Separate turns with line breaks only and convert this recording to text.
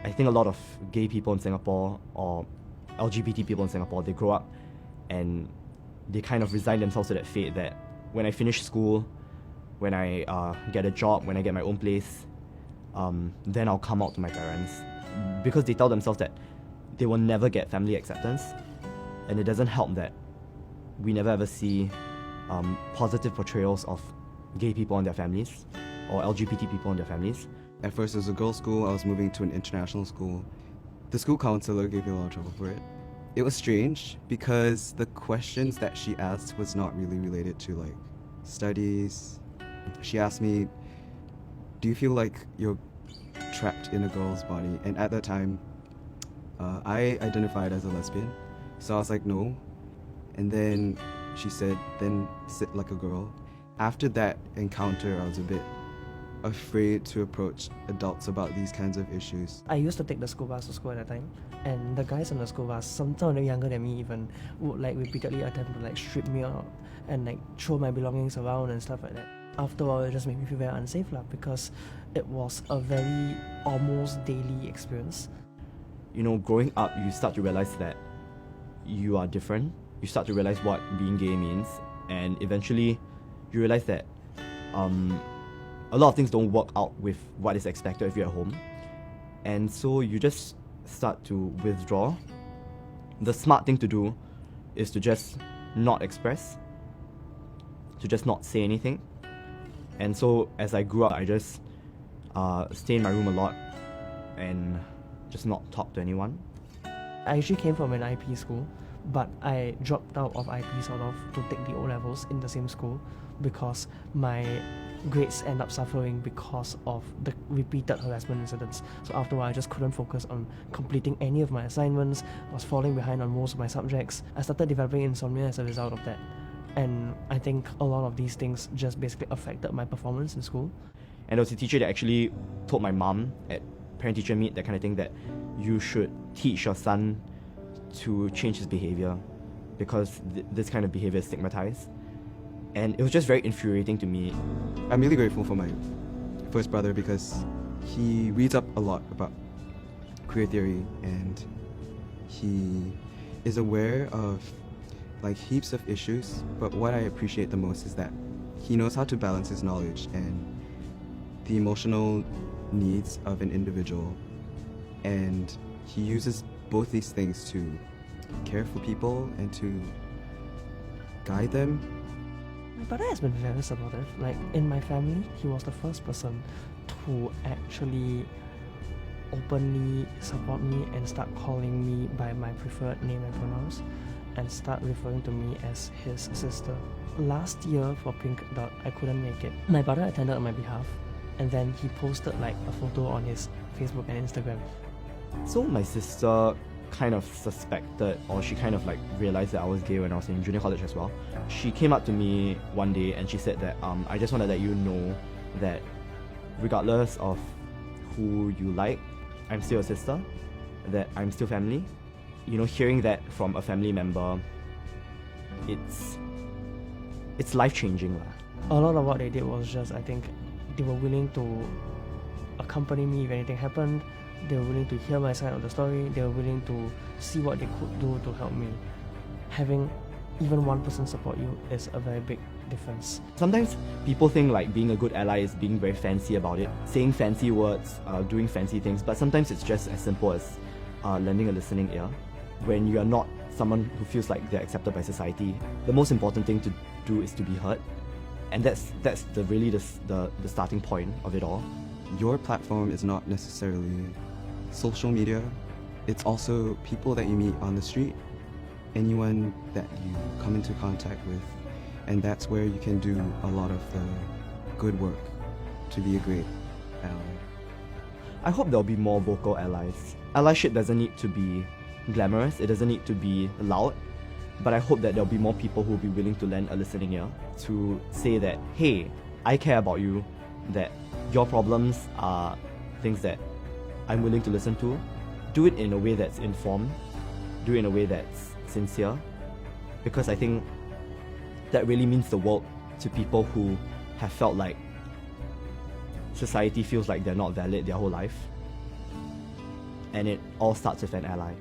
I think a lot of gay people in Singapore or LGBT people in Singapore, they grow up and they kind of resign themselves to that fate that when I finish school, when I get a job, when I get my own place, then I'll come out to my parents. Because they tell themselves that they will never get family acceptance, and it doesn't help that we never ever see positive portrayals of gay people and their families or LGBT people and their families.
At first it was a girls' school. I was moving to an international school. The school counselor gave me a lot of trouble for it. It was strange because the questions that she asked was not really related to like studies. She asked me, do you feel like you're trapped in a girl's body? And at that time, I identified as a lesbian. So I was like, no. And then she said, then sit like a girl. After that encounter, I was a bit afraid to approach adults about these kinds of issues.
I used to take the school bus to school at that time, and the guys on the school bus, some of them younger than me even, would like repeatedly attempt to like strip me out and like throw my belongings around and stuff like that. After a while, it just made me feel very unsafe because it was a very almost daily experience.
You know, growing up, you start to realize that you are different. You start to realize what being gay means, and eventually you realize that a lot of things don't work out with what is expected if you're at home, and so you just start to withdraw. The smart thing to do is to just not express, to just not say anything. And so as I grew up, I just stay in my room a lot and just not talk to anyone.
I actually came from an IP school, but I dropped out of IP sort of to take the O-levels in the same school because my grades end up suffering because of the repeated harassment incidents. So after a while, I just couldn't focus on completing any of my assignments. I was falling behind on most of my subjects. I started developing insomnia as a result of that. And I think a lot of these things just basically affected my performance in school.
And there was a teacher that actually told my mom at parent-teacher meet, that kind of thing, that you should teach your son to change his behavior because this kind of behavior is stigmatized. And it was just very infuriating to me.
I'm really grateful for my first brother because he reads up a lot about queer theory and he is aware of like heaps of issues, but what I appreciate the most is that he knows how to balance his knowledge and the emotional needs of an individual, and he uses both these things to care for people and to guide them.
My brother has been very supportive. Like in my family, he was the first person to actually openly support me and start calling me by my preferred name and pronouns and start referring to me as his sister. Last year for Pink Dot, I couldn't make it. My brother attended on my behalf, and then he posted like a photo on his Facebook and Instagram.
So my sister kind of suspected, or she kind of like realized that I was gay when I was in junior college as well. She came up to me one day and she said that I just want to let you know that regardless of who you like, I'm still a sister, that I'm still family. You know, hearing that from a family member, it's life-changing.
A lot of what they did was just, I think, they were willing to accompany me if anything happened. They were willing to hear my side of the story. They were willing to see what they could do to help me. Having even one person support you is a very big difference.
Sometimes people think like being a good ally is being very fancy about it, saying fancy words, doing fancy things, but sometimes it's just as simple as lending a listening ear. When you are not someone who feels like they're accepted by society, the most important thing to do is to be heard. And that's really the starting point of it all.
Your platform is not necessarily social media, it's also people that you meet on the street, anyone that you come into contact with, and that's where you can do a lot of the good work to be a great ally.
I hope there'll be more vocal allies. Allyship doesn't need to be glamorous, it doesn't need to be loud, but I hope that there'll be more people who will be willing to lend a listening ear, to say that, hey, I care about you, that your problems are things that I'm willing to listen to. Do it in a way that's informed, do it in a way that's sincere, because I think that really means the world to people who have felt like society feels like they're not valid their whole life. and it all starts with an ally.